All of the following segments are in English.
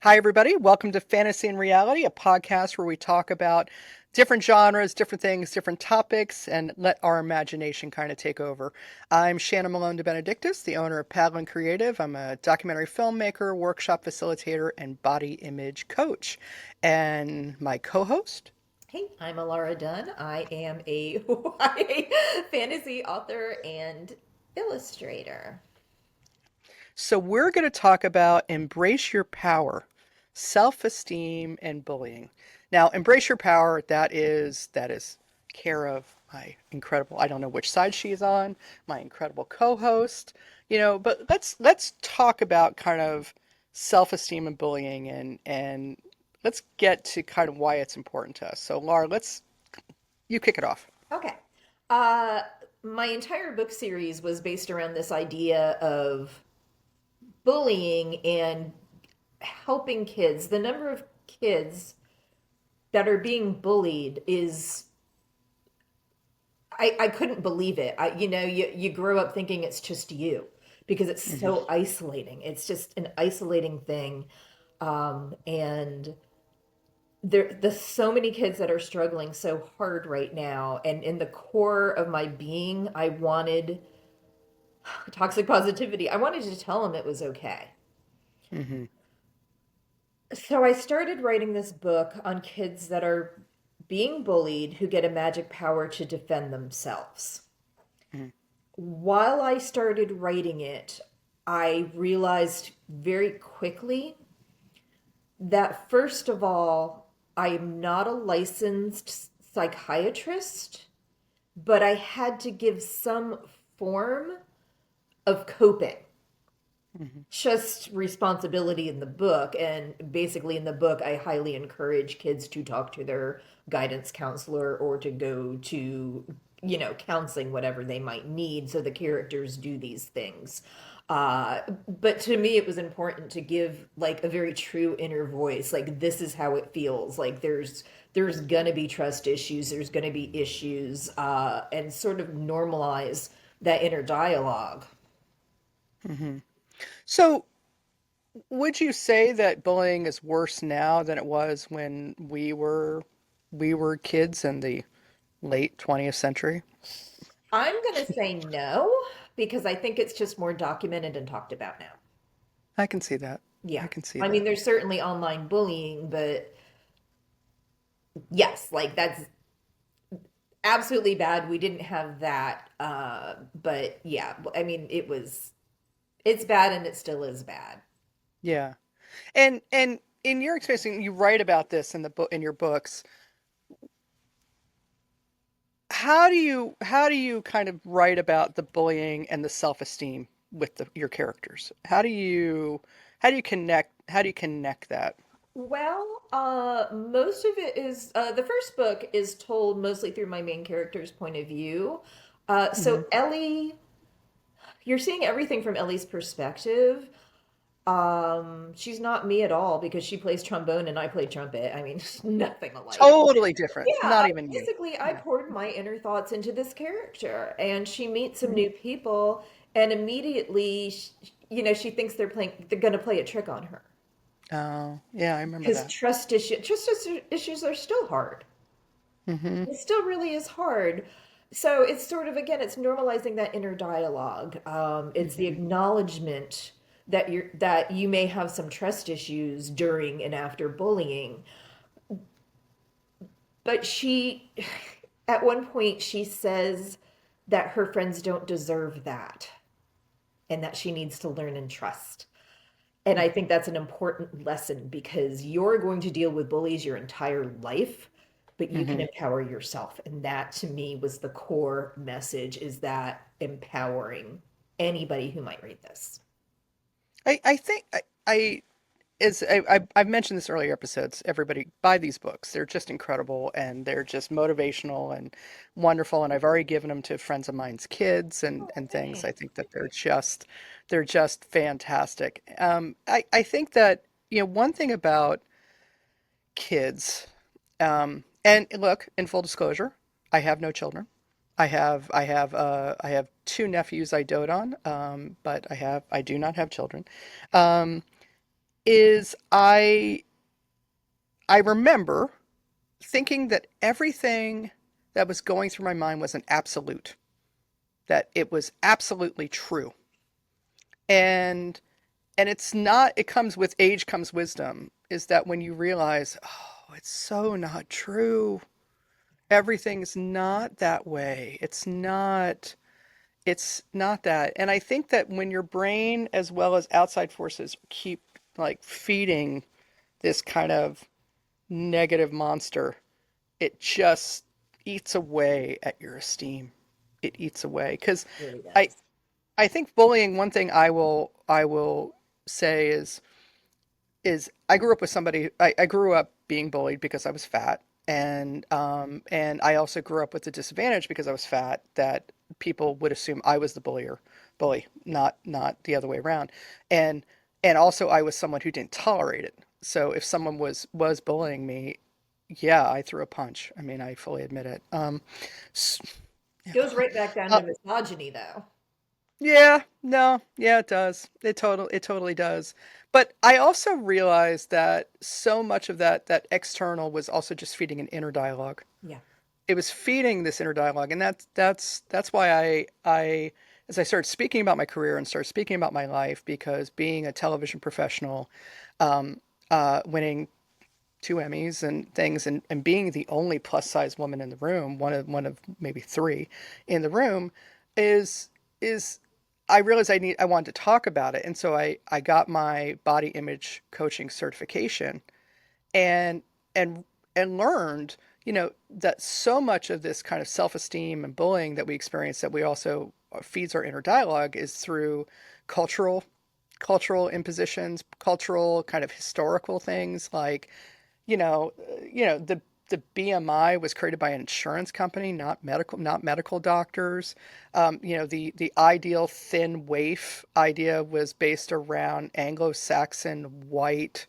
Hi, everybody. Welcome to Fantasy and Reality, a podcast where we talk about different genres, different things, different topics, and let our imagination kind of take over. I'm Shannon Malone-deBenedictis, the owner of Padlin Creative. I'm a documentary filmmaker, workshop facilitator, and body image coach. And my co-host. Hey, I'm Elara Dunn. I am a YA fantasy author and illustrator. So we're going to talk about embrace your power, self-esteem, and bullying. Now, embrace your power, that is care of my incredible, I don't know which side she's on, my incredible co-host, but let's talk about kind of self-esteem and bullying and let's get to kind of why it's important to us. So Laura, you kick it off. Okay. Uh, my entire book series was based around this idea of bullying and helping kids. The number of kids that are being bullied is I couldn't believe it. You grow up thinking it's just you because it's Hmm. so isolating. It's just an isolating thing. And there's so many kids that are struggling so hard right now, and in the core of my being I wanted toxic positivity. I wanted to tell them it was okay. Hmm. So I started writing this book on kids that are being bullied who get a magic power to defend themselves. Hmm. While I started writing it, I realized very quickly that, first of all, I am not a licensed psychiatrist, but I had to give some form of coping, Hmm. just responsibility in the book. And basically, in the book, I highly encourage kids to talk to their guidance counselor or to go to, counseling, whatever they might need. So the characters do these things. But to me, it was important to give like a very true inner voice. Like, this is how it feels. Like, there's gonna be trust issues. There's gonna be issues, and sort of normalize that inner dialogue. Hmm. So would you say that bullying is worse now than it was when we were kids in the late 20th century? I'm gonna say no because I think it's just more documented and talked about now. I can see that. Yeah. I can see I mean, that. there's certainly online bullying, but yes, like that's absolutely bad. We didn't have that. But yeah, I mean, it's bad and it still is bad. Yeah. And in your experience, and you write about this in the book in your books. How do you kind of write about the bullying and the self-esteem with your characters? How do you connect that? Well, most of it is the first book is told mostly through my main character's point of view. Hmm. So Ellie, you're seeing everything from Ellie's perspective. She's not me at all because she plays trombone and I play trumpet. I mean, nothing alike. Totally different. Yeah, Not even you. I Yeah. poured my inner thoughts into this character, and she meets some Mhm. new people, and immediately, she thinks they're going to play a trick on her Oh, yeah, I remember because that. issues are still hard. Hmm. It still really is hard. So it's sort of, again, it's normalizing that inner dialogue. It's the Hmm. acknowledgement that you may have some trust issues during and after bullying. But at one point, she says that her friends don't deserve that and that she needs to learn and trust. And I think that's an important lesson because you're going to deal with bullies your entire life, but you can Hmm. empower yourself. And that to me was the core message, is that empowering anybody who might read this. I think I is I've mentioned this earlier episodes. Everybody buy these books. They're just incredible and they're just motivational and wonderful. And I've already given them to friends of mine's kids and things. I think that they're just fantastic. I think that one thing about kids, and look, in full disclosure, I have no children. I have two nephews I dote on, but I do not have children. Um, is I remember thinking that everything that was going through my mind was an absolute, that it was absolutely true. And it's not, it comes with age comes wisdom, is that when you realize, oh, it's so not true. Everything's not that way. It's not that. And I think that when your brain as well as outside forces keep like feeding this kind of negative monster, it just eats away at your esteem. It eats away because Really I does. I think bullying. One thing I will say is I grew up with somebody. I grew up being bullied because I was fat, and I also grew up with the disadvantage because I was fat that people would assume I was the bully, not the other way around, and and also I was someone who didn't tolerate it. So if someone was bullying me, yeah, I threw a punch. I mean, I fully admit it. S- yeah. Goes right back down Uh, to misogyny, though. yeah, no, yeah, it does. It totally does. But I also realized that so much of that external was also just feeding an inner dialogue. Yeah. It was feeding this inner dialogue, and that's why I as I started speaking about my career and started speaking about my life, because being a television professional, winning two Emmys and things, and being the only plus size woman in the room, one of maybe three in the room, is I realized I wanted to talk about it, and so I got my body image coaching certification, and and and learned, that so much of this kind of self-esteem and bullying that we experience, that we also feeds our inner dialogue, is through cultural impositions, cultural kind of historical things like, the BMI was created by an insurance company, not medical doctors. The ideal thin waif idea was based around Anglo-Saxon white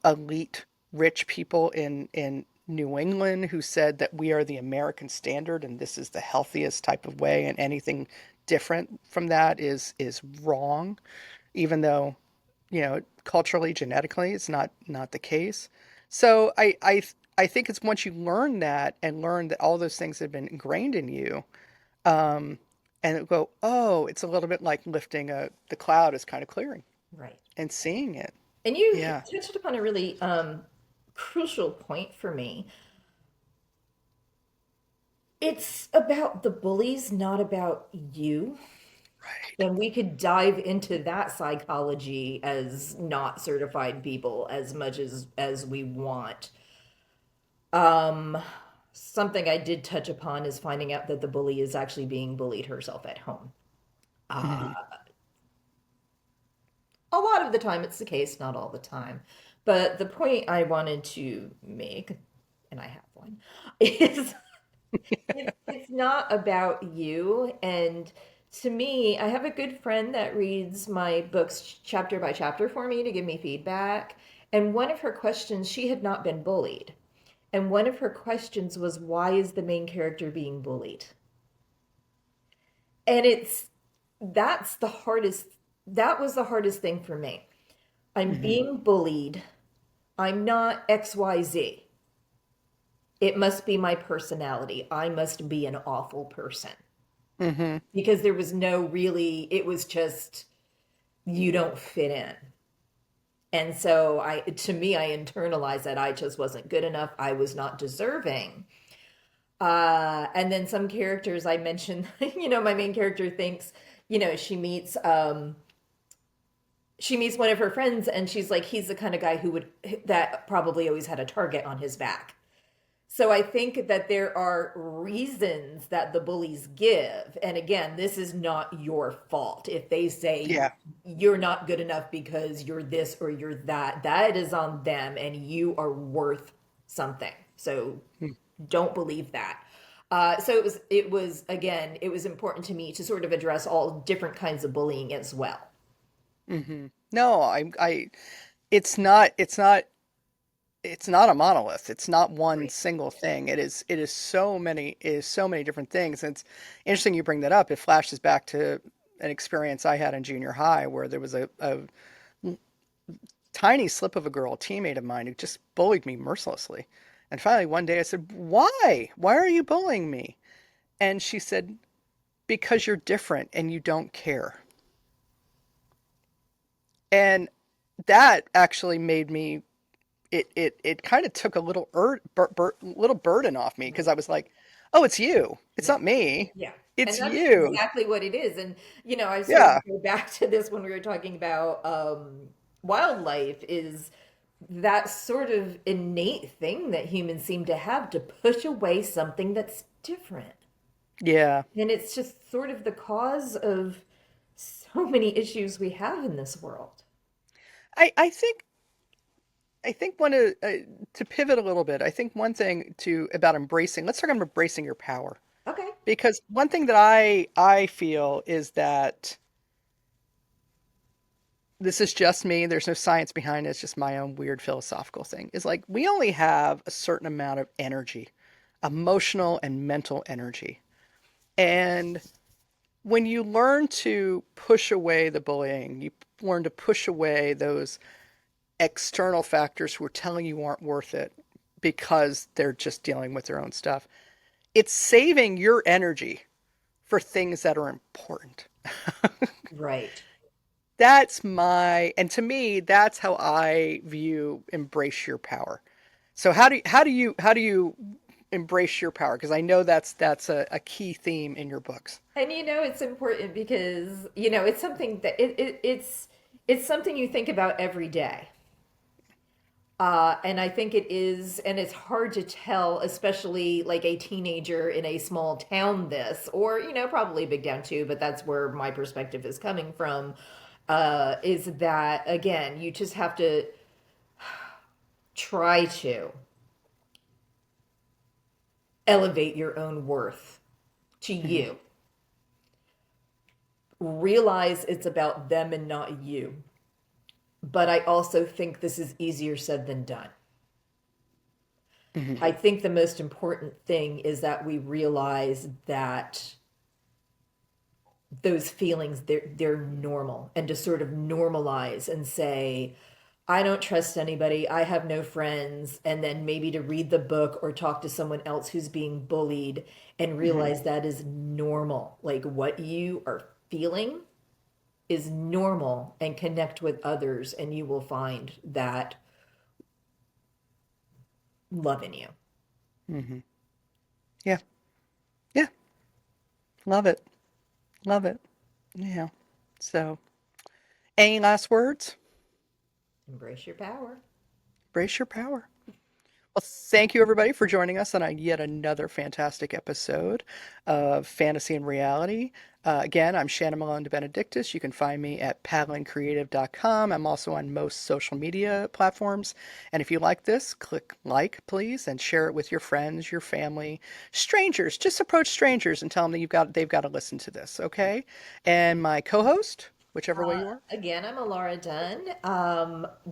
elite rich people in New England who said that we are the American standard and this is the healthiest type of way, and anything different from that is wrong, even though, culturally, genetically, it's not the case. So I think it's once you learn that and learn that all those things have been ingrained in you, um, and go, oh, it's a little bit like lifting the cloud is kind of clearing Right. and seeing it. And you Yeah. touched upon a really crucial point for me. It's about the bullies, not about you. Right. And we could dive into that psychology as not certified people as much as we want. Um, Something I did touch upon is finding out that the bully is actually being bullied herself at home. Uh, Hmm. a lot of the time it's the case, not all the time. But the point I wanted to make, and I have one, is it's not about you. And to me, I have a good friend that reads my books chapter by chapter for me to give me feedback. And one of her questions, she had not been bullied. And one of her questions was, why is the main character being bullied? And that's the hardest, that was the hardest thing for me. I'm Hmm. being bullied. I'm not XYZ. It must be my personality. I must be an awful person. Hmm. Because there was no really, it was just, you don't fit in. And so to me, I internalized that I just wasn't good enough. I was not deserving. And then some characters I mentioned, my main character thinks, she meets one of her friends and she's like, he's the kind of guy that probably always had a target on his back. So I think that there are reasons that the bullies give. And again, this is not your fault. If they say Yeah. you're not good enough because you're this or you're that, that is on them and you are worth something. So don't believe that. So it was important to me to sort of address all different kinds of bullying as well. Hmm. No, it's not a monolith. It's not one Right. single thing. It is so many different things. And it's interesting you bring that up. It flashes back to an experience I had in junior high where there was a tiny slip of a girl, a teammate of mine, who just bullied me mercilessly. And finally, one day I said, "Why? Why are you bullying me?" And she said, "Because you're different and you don't care." And that actually made me, it kind of took a little little burden off me because Right. I was like, "Oh, it's you. It's Yeah. not me. Yeah. And It's that is you." exactly what it is. And, I sort of Yeah. go back to this when we were talking about wildlife is that sort of innate thing that humans seem to have to push away something that's different. Yeah. And it's just sort of the cause of so many issues we have in this world. I think one of, to pivot a little bit, I think one thing to about embracing, let's talk about embracing your power. Okay. Because one thing that I feel is that this is just me, there's no science behind it, it's just my own weird philosophical thing. Is like we only have a certain amount of energy, emotional and mental energy. And when you learn to push away the bullying, you learn to push away those external factors who are telling you aren't worth it because they're just dealing with their own stuff. It's saving your energy for things that are important. Right. That's my, and to me, that's how I view embrace your power. So how do you embrace your power? Because I know that's a key theme in your books. And it's important because, it's something that it's something you think about every day. And I think it is, and it's hard to tell, especially like a teenager in a small town, this, or, probably a big town too, but that's where my perspective is coming from. Is that, again, you just have to try to elevate your own worth to Hmm. you. Realize it's about them and not you. But I also think this is easier said than done. Hmm. I think the most important thing is that we realize that those feelings they're normal, and to sort of normalize and say I don't trust anybody, I have no friends, and then maybe to read the book or talk to someone else who's being bullied and Hmm. realize that is normal, like what you are feeling is normal, and connect with others and you will find that love in you. Hmm. Yeah. Yeah. Love it. Love it. Yeah. So, any last words? Embrace your power. Embrace your power. Well, thank you everybody for joining us on yet another fantastic episode of Fantasy and Reality. Again, I'm Shannon Malone-deBenedictis. You can find me at padlincreative.com. I'm also on most social media platforms. And if you like this, click like, please, and share it with your friends, your family, strangers. Just approach strangers and tell them that they've got to listen to this, okay? And my co-host, whichever way you are. Again, I'm Elara Dunn.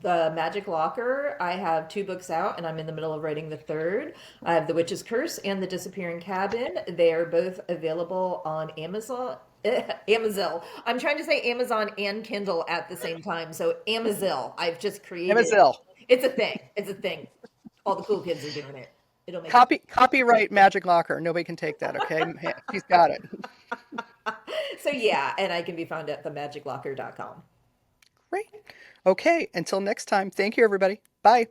The Magic Locker, I have two books out and I'm in the middle of writing the third. I have The Witch's Curse and The Disappearing Cabin. They are both available on Amazon. Amazon. I'm trying to say Amazon and Kindle at the same time. So Amazon, I've just created. Amazil. It's a thing. It's a thing. All the cool kids are doing it. It'll make it. Copyright Magic Locker. Nobody can take that, okay? She's got it. So yeah, and I can be found at themagiclocker.com. Great. Okay, until next time, thank you, everybody. Bye.